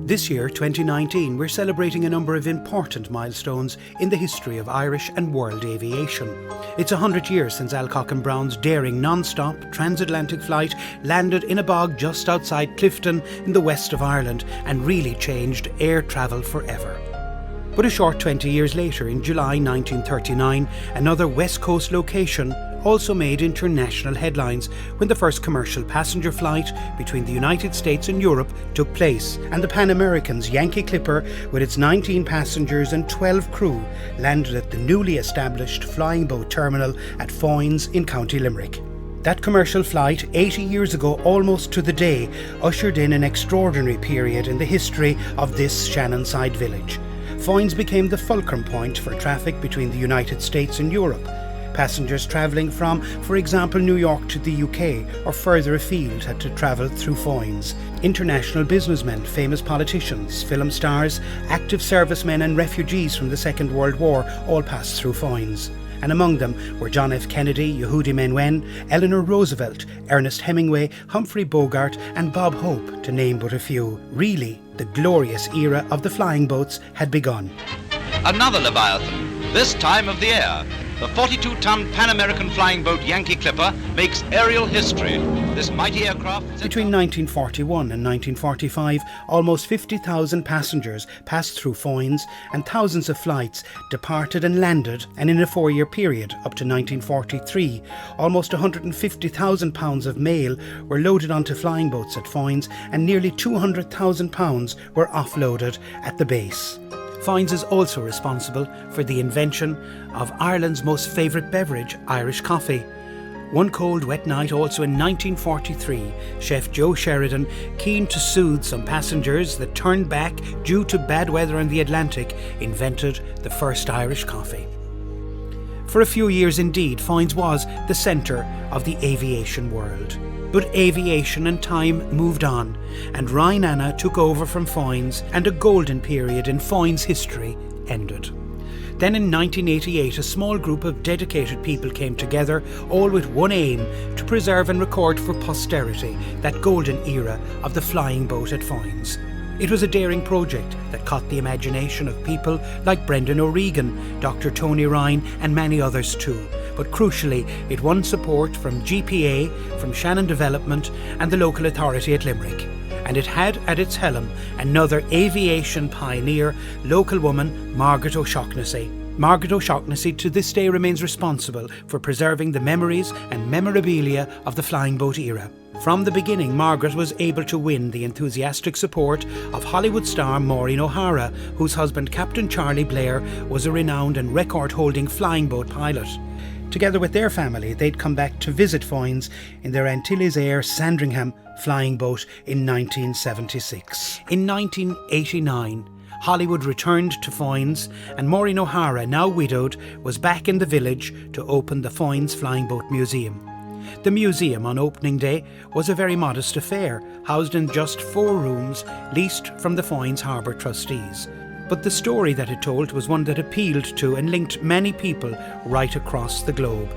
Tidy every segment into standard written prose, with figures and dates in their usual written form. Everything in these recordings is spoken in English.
This year, 2019, we're celebrating a number of important milestones in the history of Irish and world aviation. It's 100 years since Alcock and Brown's daring non-stop transatlantic flight landed in a bog just outside Clifton in the west of Ireland and really changed air travel forever. But a short 20 years later, in July 1939, another West Coast location also made international headlines when the first commercial passenger flight between the United States and Europe took place, and the Pan American's Yankee Clipper, with its 19 passengers and 12 crew, landed at the newly established flying boat terminal at Foynes in County Limerick. That commercial flight, 80 years ago almost to the day, ushered in an extraordinary period in the history of this Shannonside village. Foynes became the fulcrum point for traffic between the United States and Europe. Passengers travelling from, for example, New York to the UK or further afield had to travel through Foynes. International businessmen, famous politicians, film stars, active servicemen and refugees from the Second World War all passed through Foynes. And among them were John F. Kennedy, Yehudi Menuhin, Eleanor Roosevelt, Ernest Hemingway, Humphrey Bogart and Bob Hope, to name but a few. Really, the glorious era of the flying boats had begun. Another Leviathan, this time of the air. The 42-ton Pan American flying boat Yankee Clipper makes aerial history. This mighty aircraft... Between 1941 and 1945, almost 50,000 passengers passed through Foynes and thousands of flights departed and landed, and in a 4-year period, up to 1943, almost 150,000 pounds of mail were loaded onto flying boats at Foynes and nearly 200,000 pounds were offloaded at the base. Foynes is also responsible for the invention of Ireland's most favourite beverage, Irish coffee. One cold, wet night, also in 1943, Chef Joe Sheridan, keen to soothe some passengers that turned back due to bad weather in the Atlantic, invented the first Irish coffee. For a few years indeed, Foynes was the centre of the aviation world. But aviation and time moved on, and Ryan took over from Foynes, and a golden period in Foynes history ended. Then in 1988, a small group of dedicated people came together, all with one aim: to preserve and record for posterity that golden era of the flying boat at Foynes. It was a daring project that caught the imagination of people like Brendan O'Regan, Dr. Tony Ryan and many others too. But crucially, it won support from GPA, from Shannon Development and the local authority at Limerick. And it had at its helm another aviation pioneer, local woman, Maureen O'Hara. Maureen O'Hara to this day remains responsible for preserving the memories and memorabilia of the flying boat era. From the beginning, Margaret was able to win the enthusiastic support of Hollywood star Maureen OHara, whose husband Captain Charlie Blair was a renowned and record-holding flying boat pilot. Together with their family, they'd come back to visit Foynes in their Antilles Air Sandringham flying boat in 1976. In 1989, Hollywood returned to Foynes, and Maureen OHara, now widowed, was back in the village to open the Foynes Flying Boat Museum. The museum on opening day was a very modest affair, housed in just 4 rooms leased from the Foynes Harbour trustees. But the story that it told was one that appealed to and linked many people right across the globe.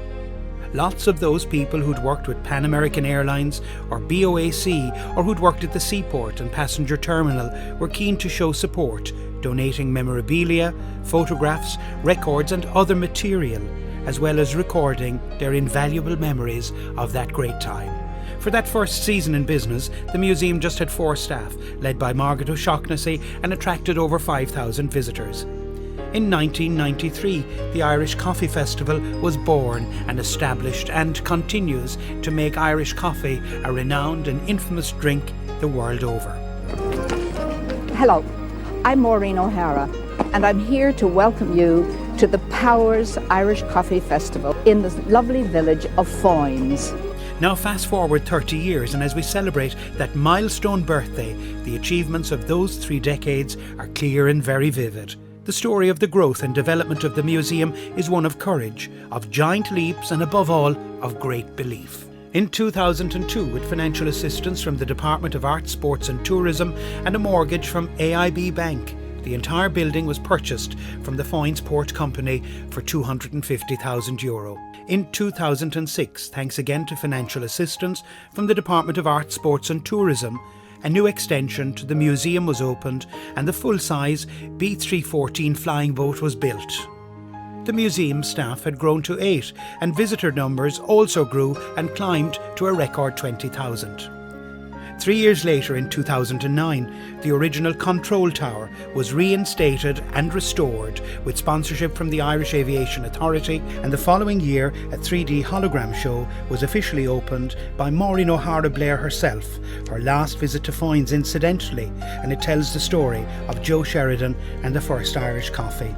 Lots of those people who'd worked with Pan American Airlines or BOAC, or who'd worked at the seaport and passenger terminal, were keen to show support, donating memorabilia, photographs, records and other material, as well as recording their invaluable memories of that great time. For that first season in business, the museum just had 4 staff, led by Maureen O'Hara, and attracted over 5,000 visitors. In 1993, the Irish Coffee Festival was born and established, and continues to make Irish coffee a renowned and infamous drink the world over. Hello, I'm Maureen OHara, and I'm here to welcome you to the Powers Irish Coffee Festival in the lovely village of Foynes. Now fast forward 30 years, and as we celebrate that milestone birthday, the achievements of those 3 decades are clear and very vivid. The story of the growth and development of the museum is one of courage, of giant leaps and above all, of great belief. In 2002, with financial assistance from the Department of Arts, Sports and Tourism and a mortgage from AIB Bank, the entire building was purchased from the Foynes Port Company for €250,000. In 2006, thanks again to financial assistance from the Department of Arts, Sports and Tourism, a new extension to the museum was opened and the full-size B314 flying boat was built. The museum staff had grown to 8 and visitor numbers also grew and climbed to a record 20,000. 3 years later, in 2009, the original control tower was reinstated and restored with sponsorship from the Irish Aviation Authority, and the following year a 3D hologram show was officially opened by Maureen OHara Blair herself, her last visit to Foynes incidentally, and it tells the story of Joe Sheridan and the first Irish coffee.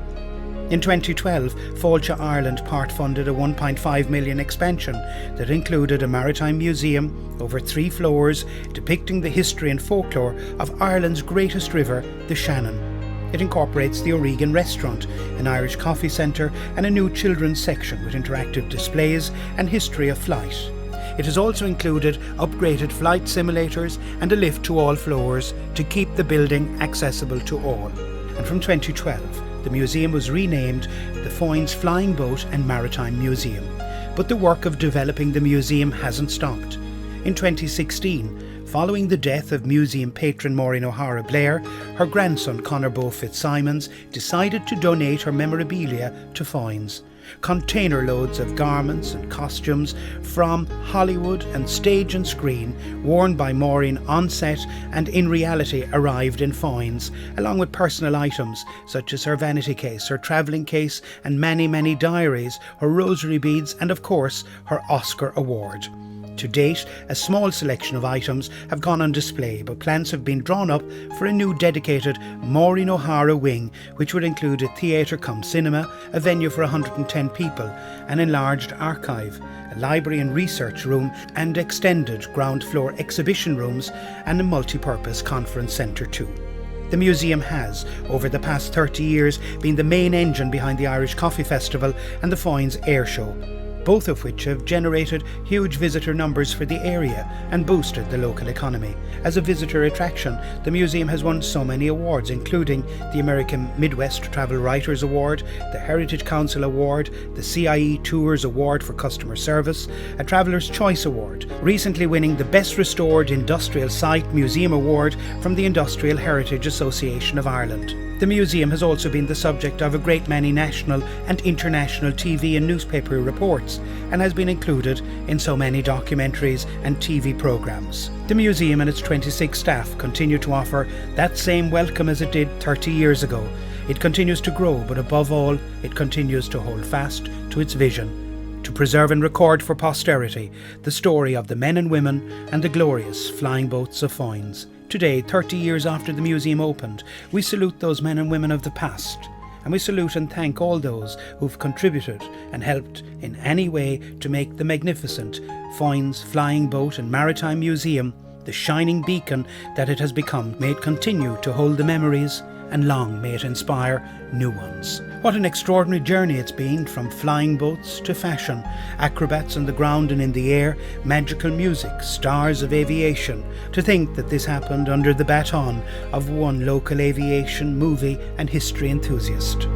In 2012, Fáilte Ireland part-funded a $1.5 million expansion that included a Maritime Museum over 3 floors depicting the history and folklore of Ireland's greatest river, the Shannon. It incorporates the O'Regan restaurant, an Irish coffee centre and a new children's section with interactive displays and history of flight. It has also included upgraded flight simulators and a lift to all floors to keep the building accessible to all. And from 2012, the museum was renamed the Foynes Flying Boat and Maritime Museum. But the work of developing the museum hasn't stopped. In 2016, following the death of museum patron Maureen OHara Blair, her grandson Conor Beau Fitzsimons decided to donate her memorabilia to Foynes. Container loads of garments and costumes from Hollywood and stage and screen worn by Maureen on set and in reality arrived in Foynes, along with personal items such as her vanity case, her travelling case and many diaries, her rosary beads and of course her Oscar award. To date, a small selection of items have gone on display, but plans have been drawn up for a new dedicated Maureen OHara wing, which would include a theatre cum cinema, a venue for 110 people, an enlarged archive, a library and research room and extended ground floor exhibition rooms and a multi-purpose conference centre too. The museum has, over the past 30 years, been the main engine behind the Irish Coffee Festival and the Foynes Air Show, both of which have generated huge visitor numbers for the area and boosted the local economy. As a visitor attraction, the museum has won so many awards, including the American Midwest Travel Writers Award, the Heritage Council Award, the CIE Tours Award for Customer Service, a Traveller's Choice Award, recently winning the Best Restored Industrial Site Museum Award from the Industrial Heritage Association of Ireland. The museum has also been the subject of a great many national and international TV and newspaper reports and has been included in so many documentaries and TV programmes. The museum and its 26 staff continue to offer that same welcome as it did 30 years ago. It continues to grow, but above all, it continues to hold fast to its vision, to preserve and record for posterity the story of the men and women and the glorious flying boats of Foynes. Today, 30 years after the museum opened, we salute those men and women of the past, and we salute and thank all those who've contributed and helped in any way to make the magnificent Foynes Flying Boat and Maritime Museum the shining beacon that it has become. May it continue to hold the memories, and long may it inspire new ones. What an extraordinary journey it's been, from flying boats to fashion, acrobats on the ground and in the air, magical music, stars of aviation. To think that this happened under the baton of one local aviation, movie and history enthusiast.